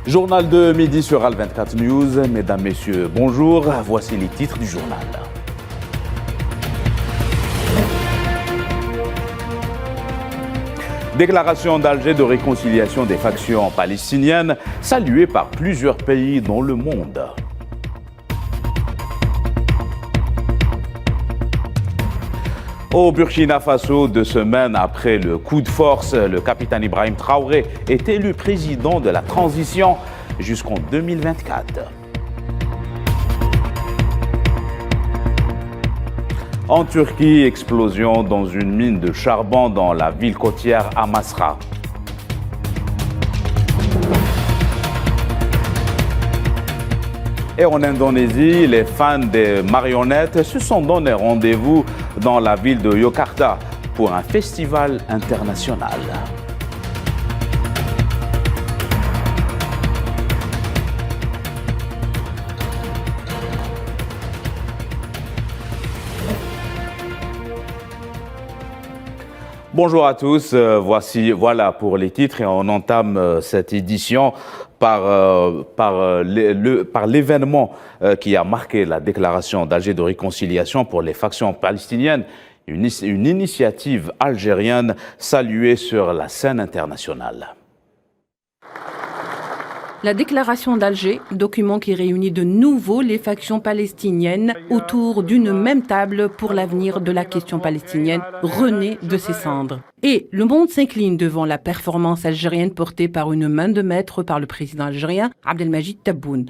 Journal de midi sur Al24 News. Mesdames, Messieurs, bonjour. Voici les titres du journal. Déclaration d'Alger de réconciliation des factions palestiniennes, saluée par plusieurs pays dans le monde. Au Burkina Faso, 2 semaines après le coup de force, le capitaine Ibrahim Traoré est élu président de la transition jusqu'en 2024. En Turquie, explosion dans une mine de charbon dans la ville côtière Amasra. Et en Indonésie, les fans des marionnettes se sont donné rendez-vous dans la ville de Yogyakarta pour un festival international. Bonjour à tous, voilà pour les titres et on entame cette édition par l'événement qui a marqué la déclaration d'Alger de réconciliation pour les factions palestiniennes, une initiative algérienne saluée sur la scène internationale. La déclaration d'Alger, document qui réunit de nouveau les factions palestiniennes autour d'une même table pour l'avenir de la question palestinienne, renaît de ses cendres. Et le monde s'incline devant la performance algérienne portée par une main de maître par le président algérien Abdelmajid Tebboune.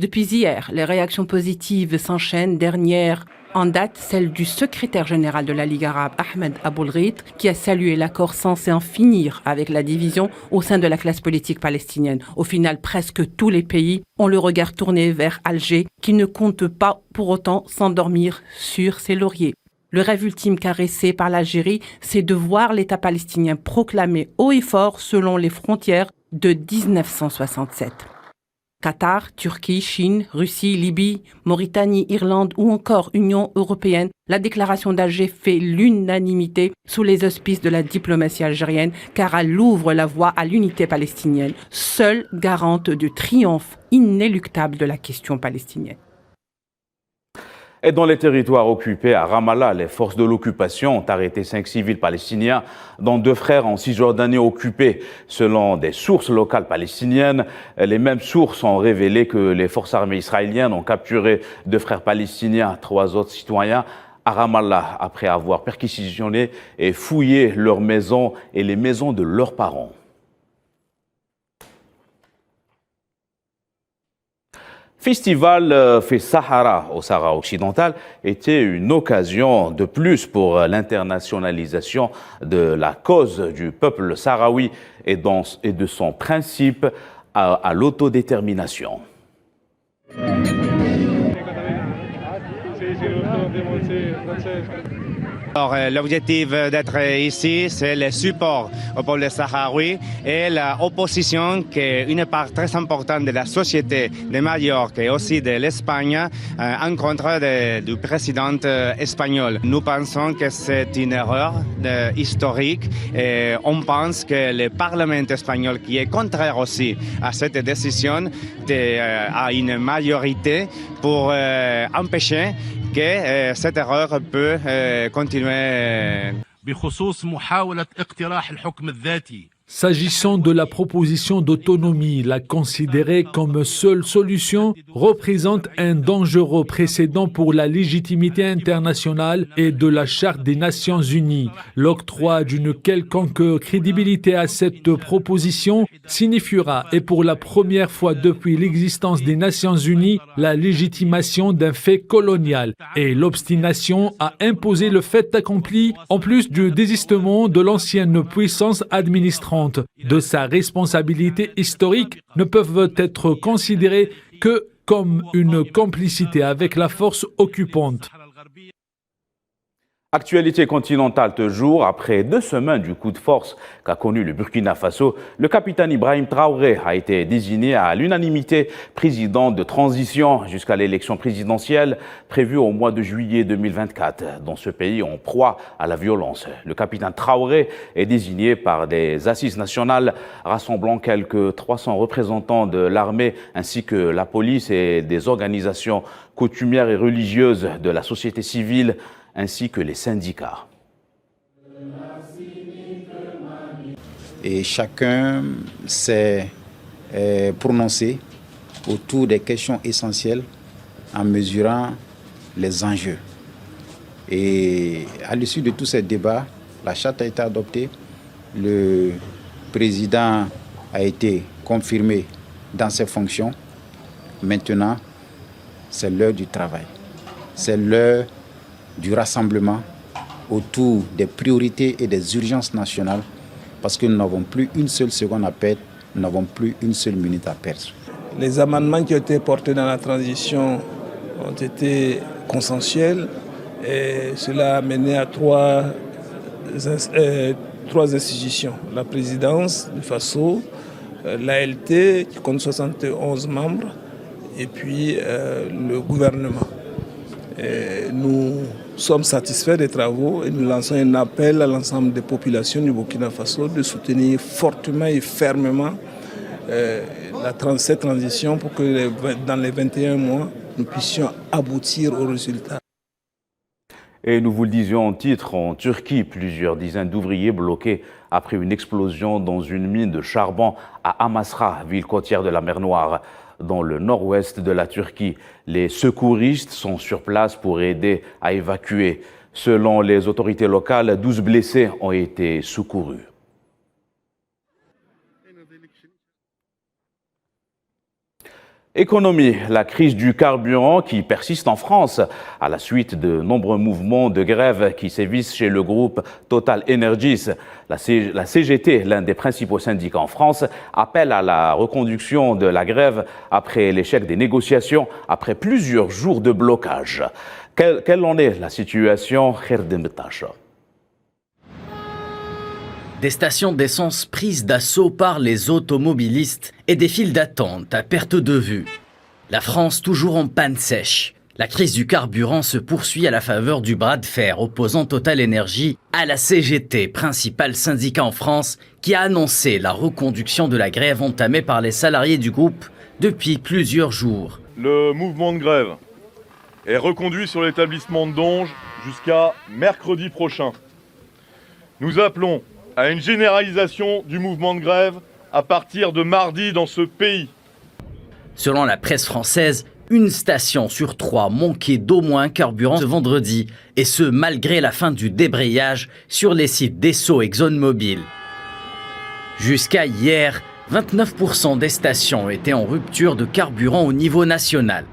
Depuis hier, les réactions positives s'enchaînent. Dernière en date, celle du secrétaire général de la Ligue arabe, Ahmed Aboulghit, qui a salué l'accord censé en finir avec la division au sein de la classe politique palestinienne. Au final, presque tous les pays ont le regard tourné vers Alger, qui ne compte pas pour autant s'endormir sur ses lauriers. Le rêve ultime caressé par l'Algérie, c'est de voir l'État palestinien proclamé haut et fort selon les frontières de 1967. Qatar, Turquie, Chine, Russie, Libye, Mauritanie, Irlande ou encore Union européenne, la déclaration d'Alger fait l'unanimité sous les auspices de la diplomatie algérienne car elle ouvre la voie à l'unité palestinienne, seule garante du triomphe inéluctable de la question palestinienne. Et dans les territoires occupés à Ramallah, les forces de l'occupation ont arrêté 5 civils palestiniens, dont 2 frères en Cisjordanie occupés. Selon des sources locales palestiniennes, les mêmes sources ont révélé que les forces armées israéliennes ont capturé 2 frères palestiniens, 3 autres citoyens à Ramallah, après avoir perquisitionné et fouillé leurs maisons et les maisons de leurs parents. Festival fait Sahara au Sahara occidental était une occasion de plus pour l'internationalisation de la cause du peuple sahraoui et de son principe à l'autodétermination. Alors, l'objectif d'être ici, c'est le support au peuple sahraoui et l'opposition qui est une part très importante de la société de Majorque et aussi de l'Espagne en contre du président espagnol. Nous pensons que c'est une erreur historique et on pense que le Parlement espagnol, qui est contraire aussi à cette décision, a une majorité pour empêcher que cette erreur peut continuer. S'agissant de la proposition d'autonomie, la considérer comme seule solution représente un dangereux précédent pour la légitimité internationale et de la Charte des Nations Unies. L'octroi d'une quelconque crédibilité à cette proposition signifiera, et pour la première fois depuis l'existence des Nations Unies, la légitimation d'un fait colonial et l'obstination à imposer le fait accompli, en plus du désistement de l'ancienne puissance administrante de sa responsabilité historique, ne peuvent être considérés que comme une complicité avec la force occupante. Actualité continentale toujours, après 2 semaines du coup de force qu'a connu le Burkina Faso, le capitaine Ibrahim Traoré a été désigné à l'unanimité président de transition jusqu'à l'élection présidentielle prévue au mois de juillet 2024 dans ce pays en proie à la violence. Le capitaine Traoré est désigné par des assises nationales rassemblant quelques 300 représentants de l'armée ainsi que la police et des organisations coutumières et religieuses de la société civile ainsi que les syndicats. Et chacun s'est prononcé autour des questions essentielles en mesurant les enjeux. Et à l'issue de tous ces débats, la charte a été adoptée, le président a été confirmé dans ses fonctions. Maintenant, c'est l'heure du travail, c'est l'heure du rassemblement autour des priorités et des urgences nationales parce que nous n'avons plus une seule seconde à perdre, nous n'avons plus une seule minute à perdre. Les amendements qui ont été portés dans la transition ont été consensuels et cela a mené à trois institutions. La présidence du FASO, l'ALT qui compte 71 membres et puis le gouvernement. Et nous sommes satisfaits des travaux et nous lançons un appel à l'ensemble des populations du Burkina Faso de soutenir fortement et fermement cette transition pour que dans les 21 mois, nous puissions aboutir aux résultats. Et nous vous le disions en titre, en Turquie, plusieurs dizaines d'ouvriers bloqués après une explosion dans une mine de charbon à Amasra, ville côtière de la mer Noire, dans le nord-ouest de la Turquie. Les secouristes sont sur place pour aider à évacuer. Selon les autorités locales, 12 blessés ont été secourus. Économie, la crise du carburant qui persiste en France à la suite de nombreux mouvements de grève qui sévissent chez le groupe Total Energies. La CGT, l'un des principaux syndicats en France, appelle à la reconduction de la grève après l'échec des négociations, après plusieurs jours de blocage. Quelle en est la situation, Kherdem Tacha? Des stations d'essence prises d'assaut par les automobilistes et des files d'attente à perte de vue. La France toujours en panne sèche. La crise du carburant se poursuit à la faveur du bras de fer opposant Total Energy à la CGT, principal syndicat en France, qui a annoncé la reconduction de la grève entamée par les salariés du groupe depuis plusieurs jours. Le mouvement de grève est reconduit sur l'établissement de Donge jusqu'à mercredi prochain. Nous appelons à une généralisation du mouvement de grève à partir de mardi dans ce pays. Selon la presse française, une station sur 3 manquait d'au moins un carburant ce vendredi, et ce malgré la fin du débrayage sur les sites d'Esso et ExxonMobil. Jusqu'à hier, 29% des stations étaient en rupture de carburant au niveau national.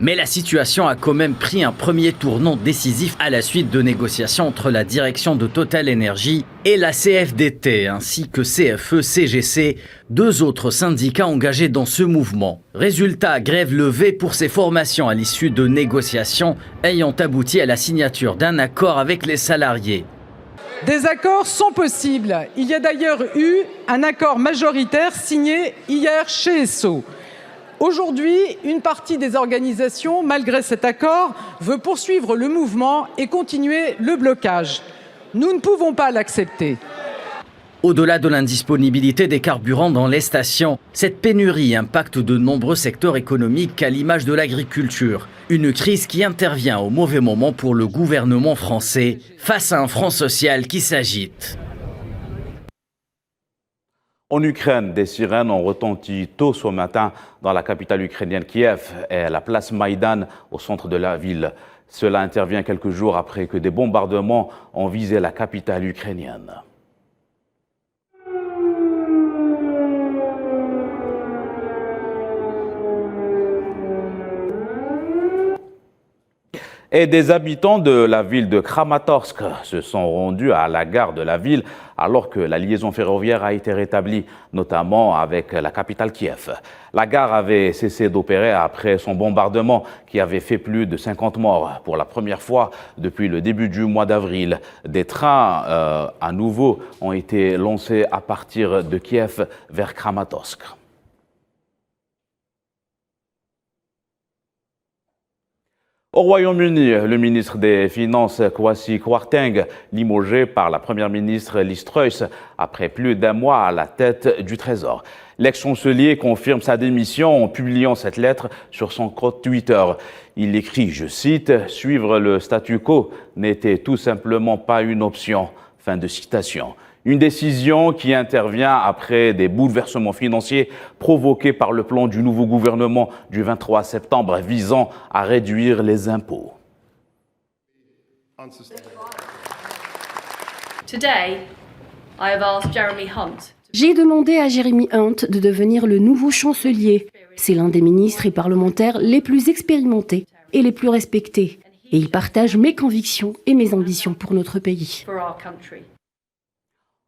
Mais la situation a quand même pris un premier tournant décisif à la suite de négociations entre la direction de Total Energy et la CFDT, ainsi que CFE-CGC, 2 autres syndicats engagés dans ce mouvement. Résultat, grève levée pour ces formations à l'issue de négociations ayant abouti à la signature d'un accord avec les salariés. Des accords sont possibles. Il y a d'ailleurs eu un accord majoritaire signé hier chez Esso. Aujourd'hui, une partie des organisations, malgré cet accord, veut poursuivre le mouvement et continuer le blocage. Nous ne pouvons pas l'accepter. Au-delà de l'indisponibilité des carburants dans les stations, cette pénurie impacte de nombreux secteurs économiques à l'image de l'agriculture. Une crise qui intervient au mauvais moment pour le gouvernement français face à un front social qui s'agite. En Ukraine, des sirènes ont retenti tôt ce matin dans la capitale ukrainienne Kiev et à la place Maïdan au centre de la ville. Cela intervient quelques jours après que des bombardements ont visé la capitale ukrainienne. Et des habitants de la ville de Kramatorsk se sont rendus à la gare de la ville alors que la liaison ferroviaire a été rétablie, notamment avec la capitale Kiev. La gare avait cessé d'opérer après son bombardement qui avait fait plus de 50 morts pour la première fois depuis le début du mois d'avril. Des trains à nouveau ont été lancés à partir de Kiev vers Kramatorsk. Au Royaume-Uni, le ministre des Finances Kwasi Kwarteng, limogé par la première ministre Liz Truss après plus d'un mois à la tête du Trésor. L'ex-chancelier confirme sa démission en publiant cette lettre sur son compte Twitter. Il écrit, je cite, « Suivre le statu quo n'était tout simplement pas une option ». Fin de citation. Une décision qui intervient après des bouleversements financiers provoqués par le plan du nouveau gouvernement du 23 septembre visant à réduire les impôts. J'ai demandé à Jeremy Hunt de devenir le nouveau chancelier. C'est l'un des ministres et parlementaires les plus expérimentés et les plus respectés. Et il partage mes convictions et mes ambitions pour notre pays.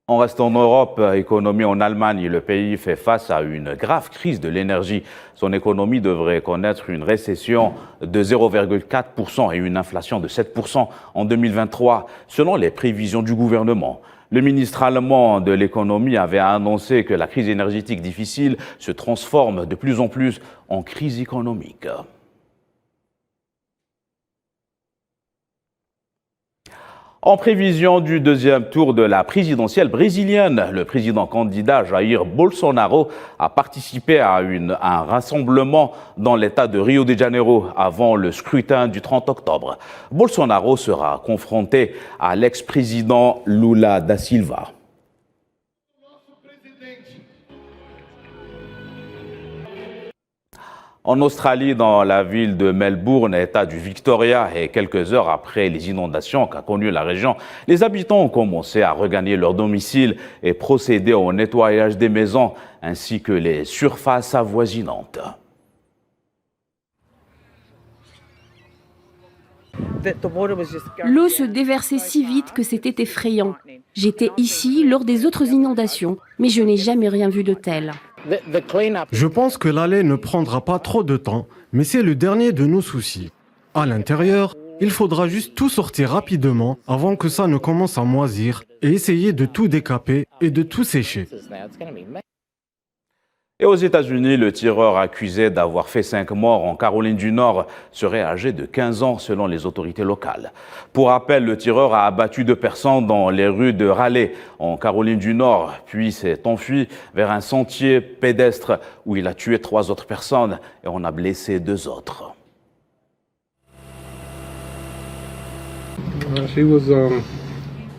En restant en Europe, économie en Allemagne, le pays fait face à une grave crise de l'énergie. Son économie devrait connaître une récession de 0,4% et une inflation de 7% en 2023, selon les prévisions du gouvernement. Le ministre allemand de l'économie avait annoncé que la crise énergétique difficile se transforme de plus en plus en crise économique. En prévision du deuxième tour de la présidentielle brésilienne, le président candidat Jair Bolsonaro a participé à un rassemblement dans l'État de Rio de Janeiro avant le scrutin du 30 octobre. Bolsonaro sera confronté à l'ex-président Lula da Silva. En Australie, dans la ville de Melbourne, État du Victoria, et quelques heures après les inondations qu'a connues la région, les habitants ont commencé à regagner leur domicile et procéder au nettoyage des maisons ainsi que les surfaces avoisinantes. L'eau se déversait si vite que c'était effrayant. J'étais ici lors des autres inondations, mais je n'ai jamais rien vu de tel. Je pense que l'aller ne prendra pas trop de temps, mais c'est le dernier de nos soucis. À l'intérieur, il faudra juste tout sortir rapidement avant que ça ne commence à moisir et essayer de tout décaper et de tout sécher. Et aux États-Unis, le tireur accusé d'avoir fait 5 morts en Caroline du Nord serait âgé de 15 ans selon les autorités locales. Pour rappel, le tireur a abattu 2 personnes dans les rues de Raleigh en Caroline du Nord, puis s'est enfui vers un sentier pédestre où il a tué 3 autres personnes et en a blessé 2 autres.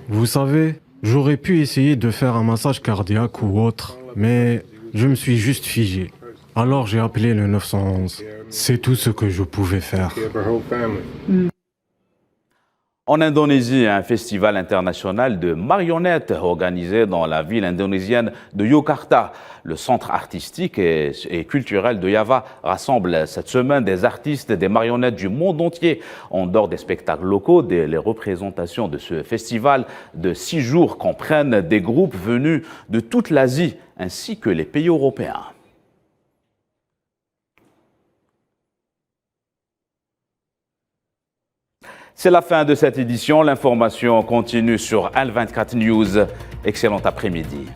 Vous savez, j'aurais pu essayer de faire un massage cardiaque ou autre, mais je me suis juste figé. Alors j'ai appelé le 911. C'est tout ce que je pouvais faire. En Indonésie, un festival international de marionnettes organisé dans la ville indonésienne de Yogyakarta. Le centre artistique et culturel de Java rassemble cette semaine des artistes, des marionnettes du monde entier. En dehors des spectacles locaux, les représentations de ce festival de 6 jours comprennent des groupes venus de toute l'Asie ainsi que les pays européens. C'est la fin de cette édition. L'information continue sur Al24 News. Excellent après-midi.